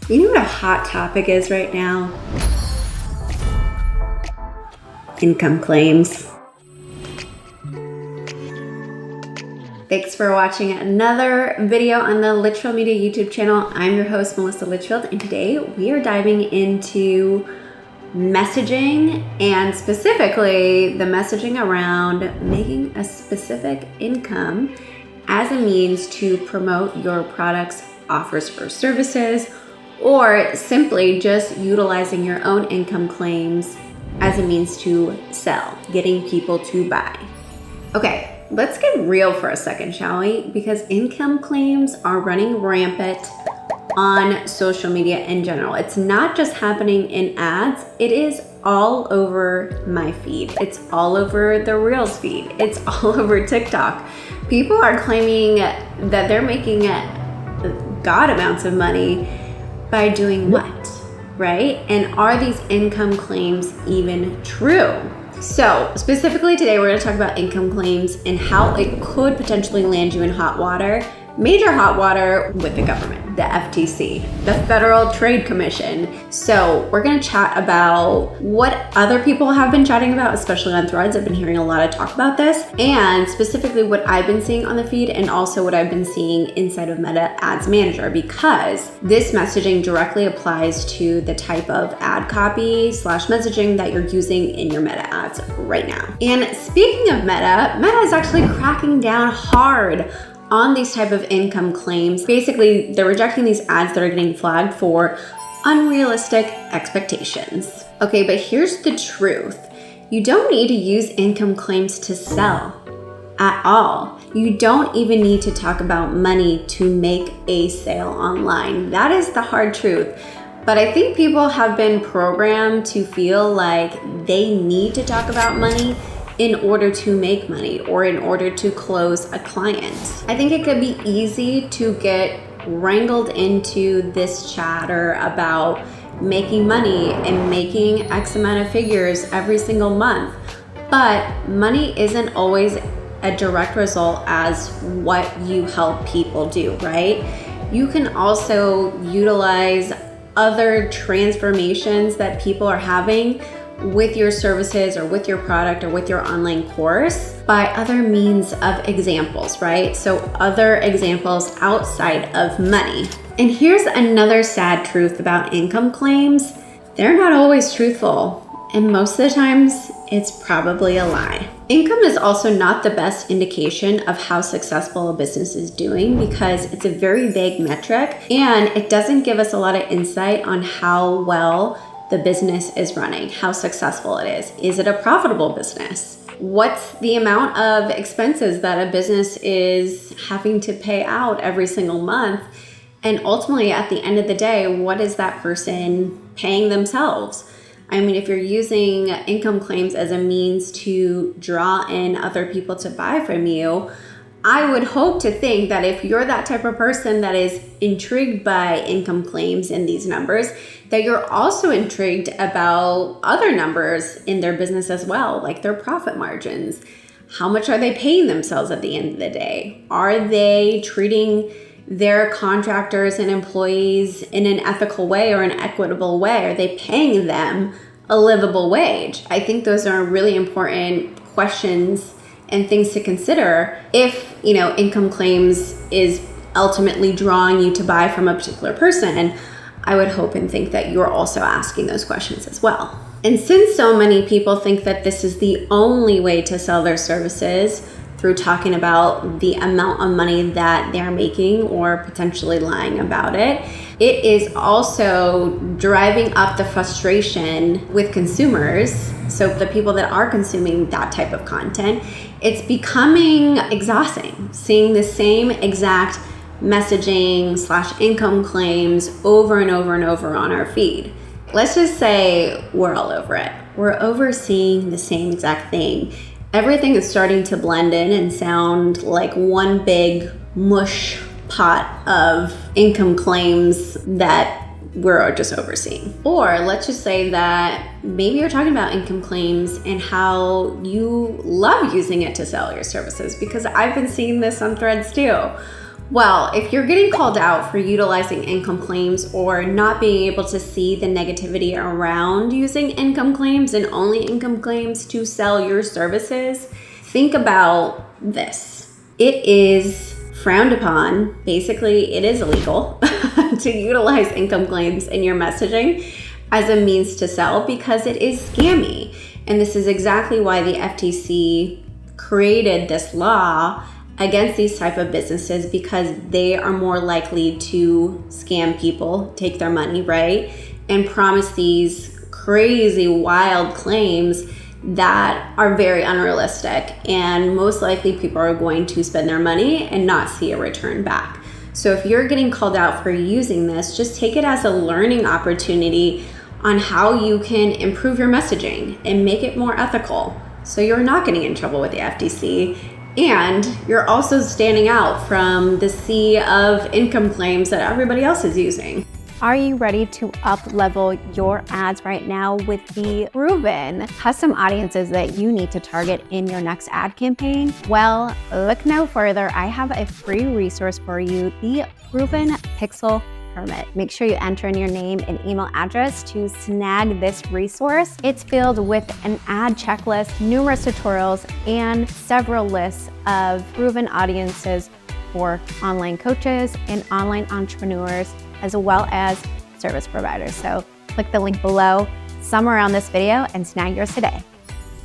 You know what a hot topic is right now? Income claims. Thanks for watching another video on the Litchfield Media YouTube channel. I'm your host, Melissa Litchfield, and today we are diving into messaging, and specifically the messaging around making a specific income as a means to promote your products, offers, or services, or simply just utilizing your own income claims as a means to sell, getting people to buy. Okay, let's get real for a second, shall we? Because income claims are running rampant on social media in general. It's not just happening in ads, it is all over my feed. It's all over the Reels feed. It's all over TikTok. People are claiming that they're making God amounts of money by doing what, right? And are these income claims even true? So specifically today, we're gonna talk about income claims and how it could potentially land you in hot water, major hot water with the government, the FTC, the Federal Trade Commission. So we're gonna chat about what other people have been chatting about, especially on Threads. I've been hearing a lot of talk about this, and specifically what I've been seeing on the feed, and also what I've been seeing inside of Meta Ads Manager, because this messaging directly applies to the type of ad copy / messaging that you're using in your Meta ads right now. And speaking of Meta is actually cracking down hard on these type of income claims. Basically, they're rejecting these ads that are getting flagged for unrealistic expectations. Okay, but here's the truth. You don't need to use income claims to sell at all. You don't even need to talk about money to make a sale online. That is the hard truth. But I think people have been programmed to feel like they need to talk about money in order to make money or in order to close a client. I think it could be easy to get wrangled into this chatter about making money and making X amount of figures every single month. But money isn't always a direct result as what you help people do, right? You can also utilize other transformations that people are having with your services or with your product or with your online course by other means of examples, right? So other examples outside of money. And here's another sad truth about income claims. They're not always truthful, and most of the times it's probably a lie. Income is also not the best indication of how successful a business is doing, because it's a very vague metric and it doesn't give us a lot of insight on how well the business is running, how successful it is. Is it a profitable business? What's the amount of expenses that a business is having to pay out every single month? And ultimately, at the end of the day, what is that person paying themselves? I mean, if you're using income claims as a means to draw in other people to buy from you, I would hope to think that if you're that type of person that is intrigued by income claims and these numbers, that you're also intrigued about other numbers in their business as well, like their profit margins. How much are they paying themselves at the end of the day? Are they treating their contractors and employees in an ethical way or an equitable way? Are they paying them a livable wage? I think those are really important questions and things to consider if, income claims is ultimately drawing you to buy from a particular person. And I would hope and think that you're also asking those questions as well. And since so many people think that this is the only way to sell their services, through talking about the amount of money that they're making or potentially lying about it, it is also driving up the frustration with consumers. So the people that are consuming that type of content, it's becoming exhausting, seeing the same exact messaging / income claims over and over and over on our feed. Let's just say we're all over it. We're overseeing the same exact thing. Everything is starting to blend in and sound like one big mush pot of income claims that we're just overseeing. Or let's just say that maybe you're talking about income claims and how you love using it to sell your services, because I've been seeing this on Threads too, Well, if you're getting called out for utilizing income claims or not being able to see the negativity around using income claims and only income claims to sell your services, think about this. It is frowned upon. Basically, it is illegal to utilize income claims in your messaging as a means to sell because it is scammy. And this is exactly why the FTC created this law against these type of businesses, because they are more likely to scam people, take their money, right? And promise these crazy, wild claims that are very unrealistic. And most likely people are going to spend their money and not see a return back. So if you're getting called out for using this, just take it as a learning opportunity on how you can improve your messaging and make it more ethical, so you're not getting in trouble with the FTC, and you're also standing out from the sea of income claims that everybody else is using. Are you ready to up-level your ads right now with the proven custom audiences that you need to target in your next ad campaign? Well, look no further. I have a free resource for you, the Proven Pixel Permit. Make sure you enter in your name and email address to snag this resource. It's filled with an ad checklist, numerous tutorials, and several lists of proven audiences for online coaches and online entrepreneurs, as well as service providers. So click the link below, somewhere around this video, and snag yours today.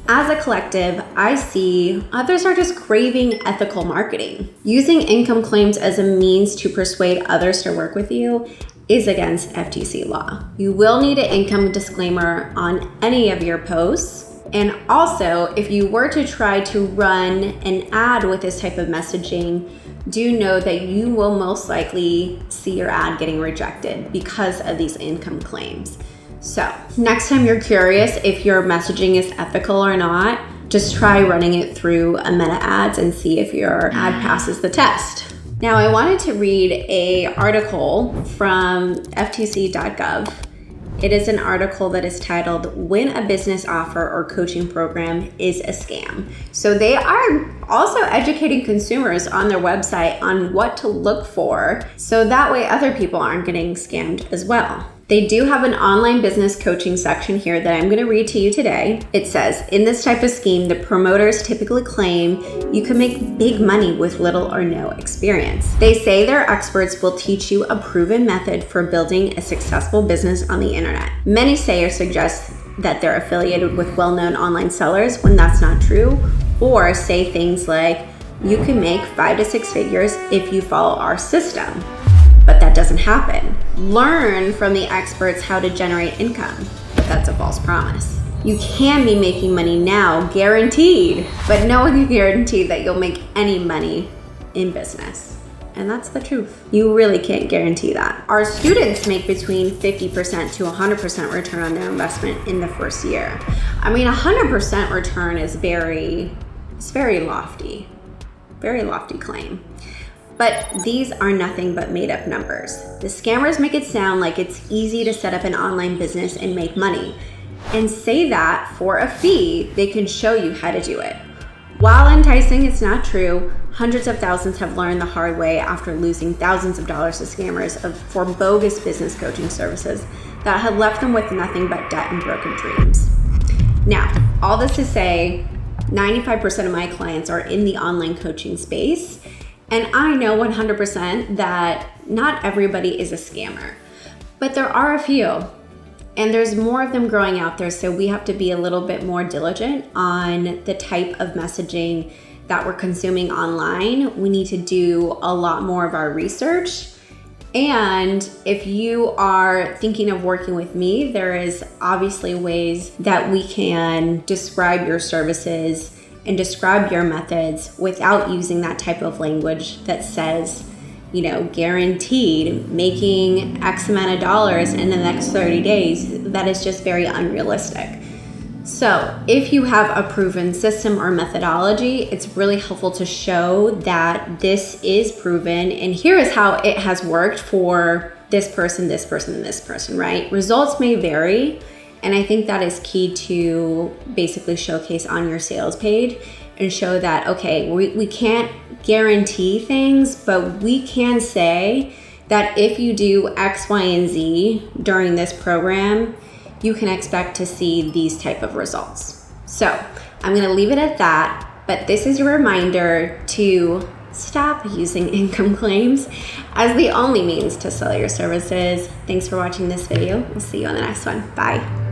As a collective, I see others are just craving ethical marketing. Using income claims as a means to persuade others to work with you is against FTC law. You will need an income disclaimer on any of your posts. And also, if you were to try to run an ad with this type of messaging, do know that you will most likely see your ad getting rejected because of these income claims. So next time you're curious if your messaging is ethical or not, just try running it through a meta ads and see if your ad passes the test. Now, I wanted to read an article from ftc.gov. It is an article that is titled, "When a Business Offer or Coaching Program is a Scam." So they are also educating consumers on their website on what to look for, so that way other people aren't getting scammed as well. They do have an online business coaching section here that I'm going to read to you today. It says, in this type of scheme, the promoters typically claim you can make big money with little or no experience. They say their experts will teach you a proven method for building a successful business on the internet. Many say or suggest that they're affiliated with well-known online sellers when that's not true, or say things like, you can make 5 to 6 figures if you follow our system. But that doesn't happen. Learn from the experts how to generate income, but that's a false promise. You can be making money now, guaranteed, but no one can guarantee that you'll make any money in business. And that's the truth. You really can't guarantee that. Our students make between 50% to 100% return on their investment in the first year. I mean, 100% return is very lofty, very lofty claim. But these are nothing but made up numbers. The scammers make it sound like it's easy to set up an online business and make money, and say that for a fee, they can show you how to do it. While enticing, it's not true. Hundreds of thousands have learned the hard way after losing thousands of dollars to scammers for bogus business coaching services that have left them with nothing but debt and broken dreams. Now, all this to say, 95% of my clients are in the online coaching space. And I know 100% that not everybody is a scammer, but there are a few, and there's more of them growing out there. So we have to be a little bit more diligent on the type of messaging that we're consuming online. We need to do a lot more of our research. And if you are thinking of working with me, there is obviously ways that we can describe your services and describe your methods without using that type of language that says, you know, guaranteed making X amount of dollars in the next 30 days. That is just very unrealistic. So if you have a proven system or methodology, it's really helpful to show that this is proven and here is how it has worked for this person, this person, and this person, right? Results may vary. And I think that is key to basically showcase on your sales page. and show that, okay, we can't guarantee things, but we can say that if you do X, Y, and Z during this program, you can expect to see these type of results. So I'm gonna leave it at that, but this is a reminder to stop using income claims as the only means to sell your services. Thanks for watching this video. We'll see you on the next one. Bye.